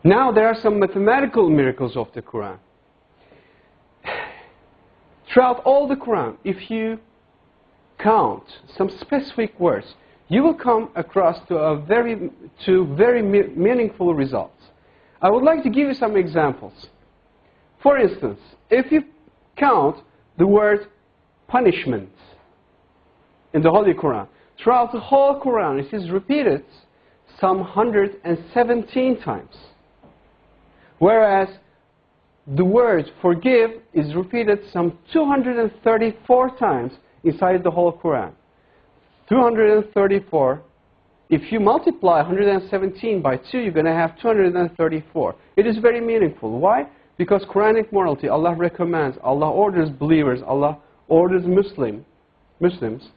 Now there are some mathematical miracles of the Quran. Throughout all the Quran, if you count some specific words, you will come across to very meaningful results. I would like to give you some examples. For instance, if you count the word punishment in the Holy Quran, throughout the whole Quran it is repeated some 117 times. Whereas the word forgive is repeated some 234 times inside the whole Quran. 234, if you multiply 117 by 2, you're going to have 234. It is very meaningful. Why? Because Quranic morality, Allah recommends, Allah orders believers, Allah orders Muslims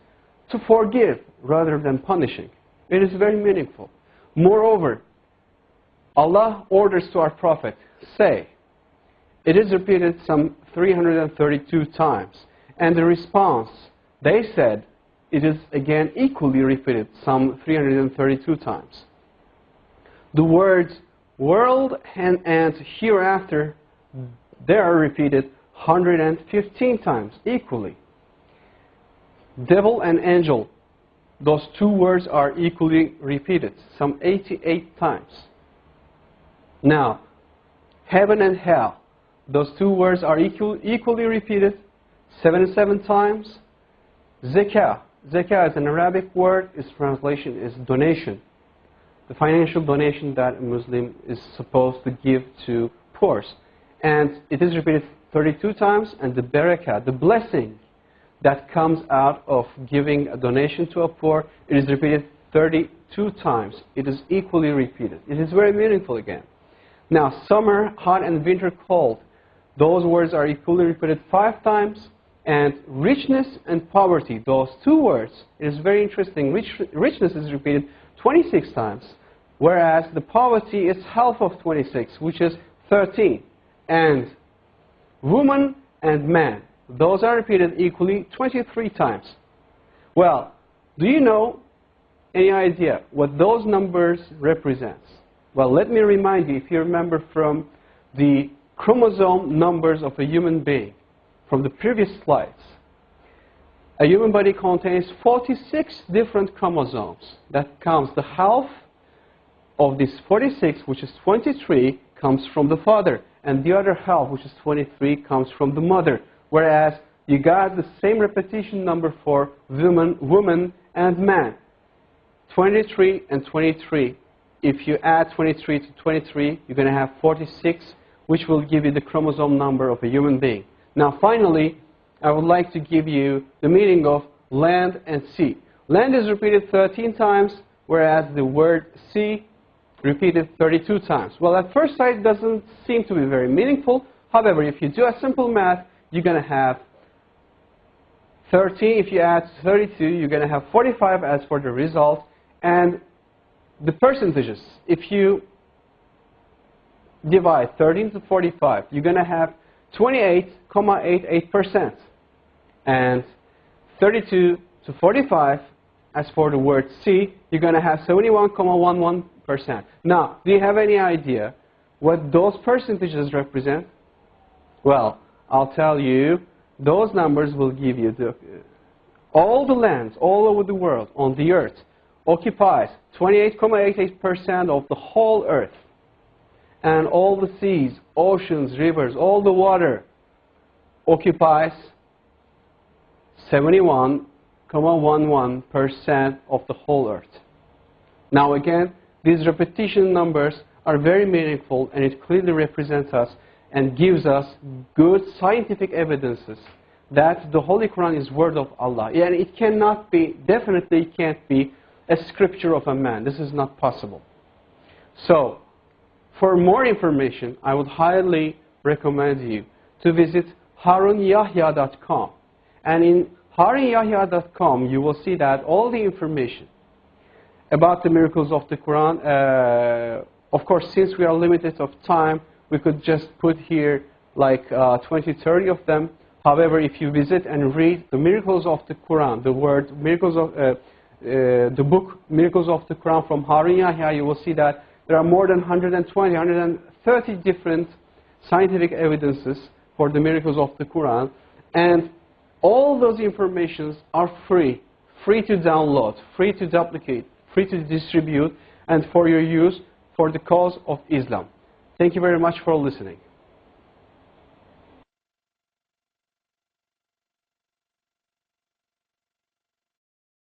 to forgive rather than punishing. It is very meaningful. Moreover, Allah orders to our Prophet, say, it is repeated some 332 times. And the response, they said, it is again equally repeated some 332 times. The words world and hereafter, they are repeated 115 times equally. Devil and angel, those two words are equally repeated some 88 times. Now, heaven and hell, those two words are equally repeated 77 times. Zakah. Zakah is an Arabic word. Its translation is donation. The financial donation that a Muslim is supposed to give to poor. And it is repeated 32 times. And the barakah, the blessing that comes out of giving a donation to a poor, it is repeated 32 times. It is equally repeated. It is very meaningful again. Now, summer, hot, and winter, cold. Those words are equally repeated 5 times. And richness and poverty, those two words, it is very interesting. Richness is repeated 26 times, whereas the poverty is half of 26, which is 13. And woman and man, those are repeated equally 23 times. Well, do you know any idea what those numbers represent? Well, let me remind you, if you remember from the chromosome numbers of a human being, from the previous slides, a human body contains 46 different chromosomes. That comes the half of this 46, which is 23, comes from the father, and the other half, which is 23, comes from the mother. Whereas you got the same repetition number for woman and man, 23 and 23. If you add 23 to 23, you're going to have 46, which will give you the chromosome number of a human being. Now, finally, I would like to give you the meaning of land and sea. Land is repeated 13 times, whereas the word sea repeated 32 times. Well, at first sight, it doesn't seem to be very meaningful. However, if you do a simple math, you're going to have 13. If you add 32, you're going to have 45 as for the result. And the percentages, if you divide 13 to 45, you're going to have 28.88%. And 32 to 45, as for the word sea, you're going to have 71.11%. Now, do you have any idea what those percentages represent? Well, I'll tell you, those numbers will give you all the lands all over the world on the earth occupies 28.88% of the whole earth. And all the seas, oceans, rivers, all the water occupies 71.11% of the whole earth. Now again, these repetition numbers are very meaningful, and it clearly represents us and gives us good scientific evidences that the Holy Quran is word of Allah. And it cannot be, definitely can't be a scripture of a man. This is not possible. So, for more information, I would highly recommend you to visit harunyahya.com. And in harunyahya.com, you will see that all the information about the miracles of the Quran, of course, since we are limited of time, we could just put here like 20, 30 of them. However, if you visit and read the miracles of the Quran, the word miracles of the book Miracles of the Quran from Harun Yahya, you will see that There are more than 120, 130 different scientific evidences for the miracles of the Quran. And all those informations are free to download, free to duplicate, free to distribute, and for your use for the cause of Islam. Thank you very much for listening.